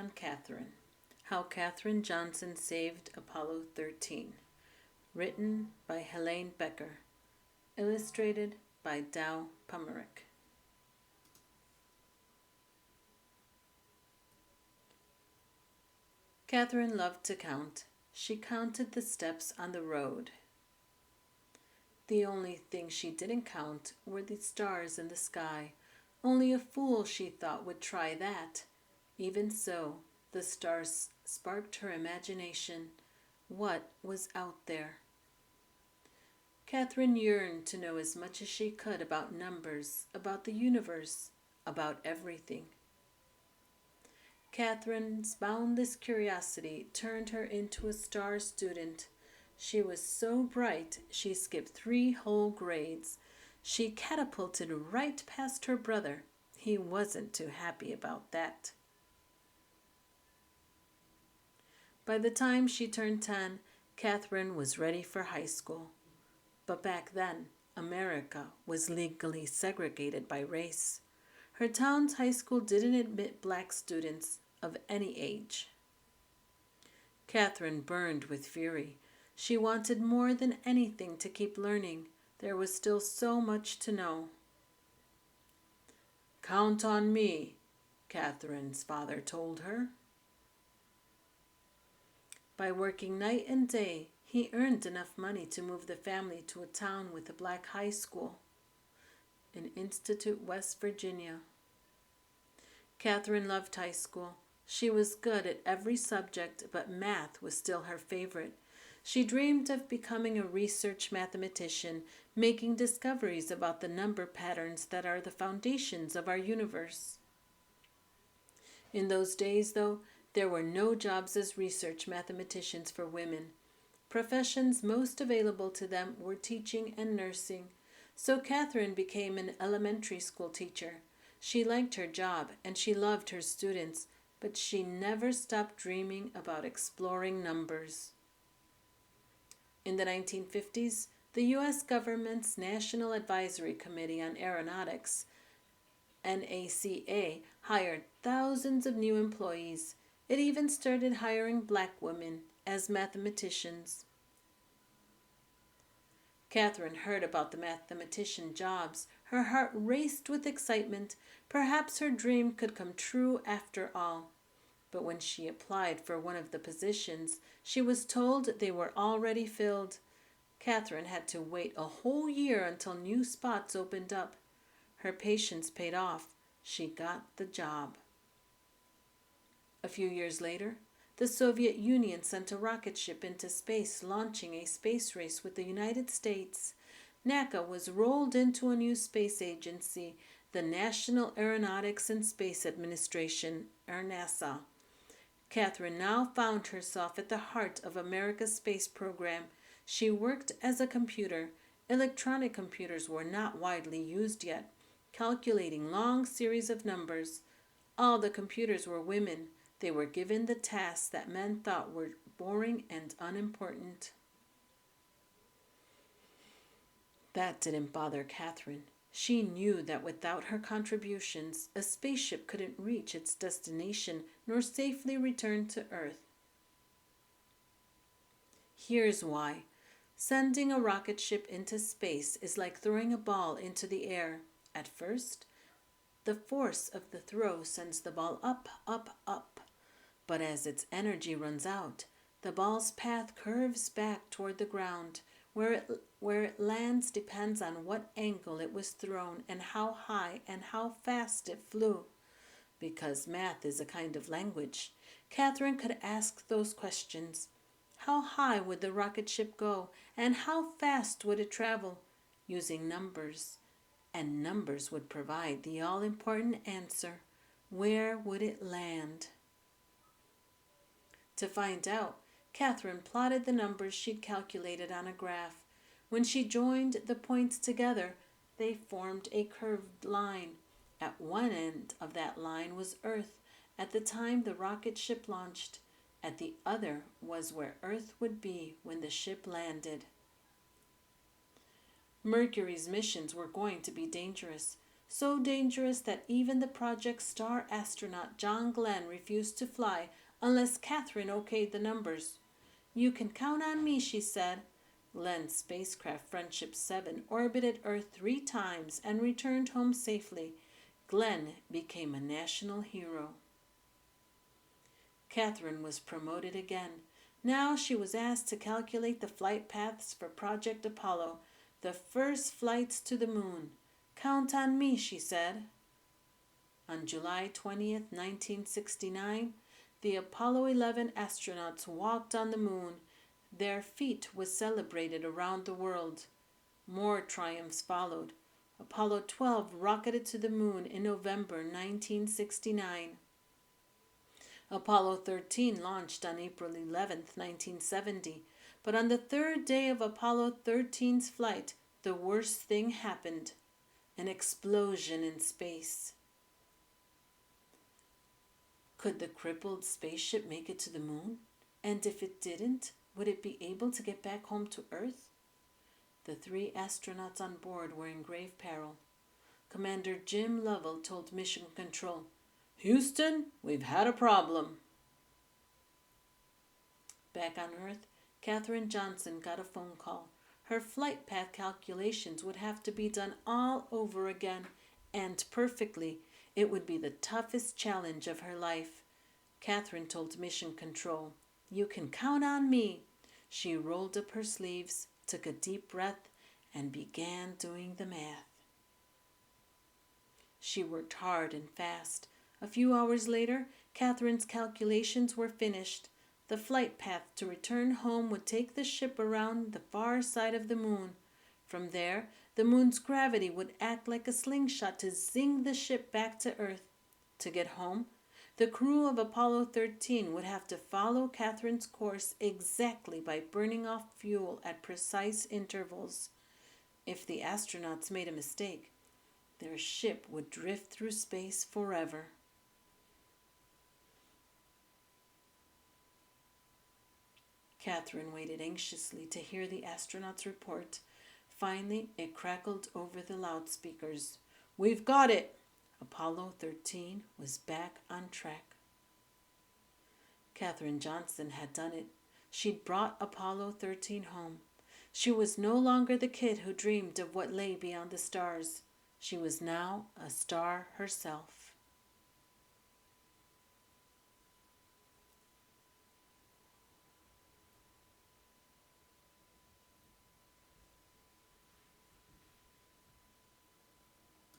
on Katherine. How Katherine Johnson Saved Apollo 13. Written by Helene Becker. Illustrated by Dow Pomerick. Katherine loved to count. She counted the steps on the road. The only thing she didn't count were the stars in the sky. Only a fool, she thought, would try that. Even so, the stars sparked her imagination. What was out there? Katherine yearned to know as much as she could about numbers, about the universe, about everything. Katherine's boundless curiosity turned her into a star student. She was so bright she skipped 3 whole grades. She catapulted right past her brother. He wasn't too happy about that. By the time she turned 10, Katherine was ready for high school. But back then, America was legally segregated by race. Her town's high school didn't admit black students of any age. Katherine burned with fury. She wanted more than anything to keep learning. There was still so much to know. "Count on me," Katherine's father told her. By working night and day, he earned enough money to move the family to a town with a black high school in Institute, West Virginia. Katherine loved high school. She was good at every subject, but math was still her favorite. She dreamed of becoming a research mathematician, making discoveries about the number patterns that are the foundations of our universe. In those days, though, there were no jobs as research mathematicians for women. Professions most available to them were teaching and nursing, so Katherine became an elementary school teacher. She liked her job and she loved her students, but she never stopped dreaming about exploring numbers. In the 1950s, the U.S. government's National Advisory Committee on Aeronautics, NACA, hired thousands of new employees. It even started hiring black women as mathematicians. Katherine heard about the mathematician jobs. Her heart raced with excitement. Perhaps her dream could come true after all. But when she applied for one of the positions, she was told they were already filled. Katherine had to wait a whole year until new spots opened up. Her patience paid off. She got the job. A few years later, the Soviet Union sent a rocket ship into space, launching a space race with the United States. NACA was rolled into a new space agency, the National Aeronautics and Space Administration, or NASA. Katherine now found herself at the heart of America's space program. She worked as a computer. Electronic computers were not widely used yet, calculating long series of numbers. All the computers were women. They were given the tasks that men thought were boring and unimportant. That didn't bother Katherine. She knew that without her contributions, a spaceship couldn't reach its destination nor safely return to Earth. Here's why. Sending a rocket ship into space is like throwing a ball into the air. At first, the force of the throw sends the ball up, up, up. But as its energy runs out, the ball's path curves back toward the ground. Where it lands depends on what angle it was thrown and how high and how fast it flew. Because math is a kind of language, Katherine could ask those questions. How high would the rocket ship go, and how fast would it travel? Using numbers. And numbers would provide the all-important answer. Where would it land? To find out, Katherine plotted the numbers she'd calculated on a graph. When she joined the points together, they formed a curved line. At one end of that line was Earth at the time the rocket ship launched. At the other was where Earth would be when the ship landed. Mercury's missions were going to be dangerous, so dangerous that even the Project Star astronaut John Glenn refused to fly unless Katherine okayed the numbers. "You can count on me," she said. Glenn's spacecraft Friendship 7 orbited Earth 3 times and returned home safely. Glenn became a national hero. Katherine was promoted again. Now she was asked to calculate the flight paths for Project Apollo, the first flights to the moon. "Count on me," she said. On July 20th, 1969, the Apollo 11 astronauts walked on the moon. Their feat was celebrated around the world. More triumphs followed. Apollo 12 rocketed to the moon in November 1969. Apollo 13 launched on April 11, 1970, but on the third day of Apollo 13's flight, the worst thing happened: an explosion in space. Could the crippled spaceship make it to the moon? And if it didn't, would it be able to get back home to Earth? The 3 astronauts on board were in grave peril. Commander Jim Lovell told Mission Control, "Houston, we've had a problem." Back on Earth, Katherine Johnson got a phone call. Her flight path calculations would have to be done all over again, and perfectly. It would be the toughest challenge of her life. Katherine told Mission Control, "You can count on me." She rolled up her sleeves, took a deep breath, and began doing the math. She worked hard and fast. A few hours later, Katherine's calculations were finished. The flight path to return home would take the ship around the far side of the moon. From there, the moon's gravity would act like a slingshot to zing the ship back to Earth. To get home, the crew of Apollo 13 would have to follow Katherine's course exactly by burning off fuel at precise intervals. If the astronauts made a mistake, their ship would drift through space forever. Katherine waited anxiously to hear the astronauts' report. Finally, it crackled over the loudspeakers. "We've got it!" Apollo 13 was back on track. Katherine Johnson had done it. She'd brought Apollo 13 home. She was no longer the kid who dreamed of what lay beyond the stars. She was now a star herself.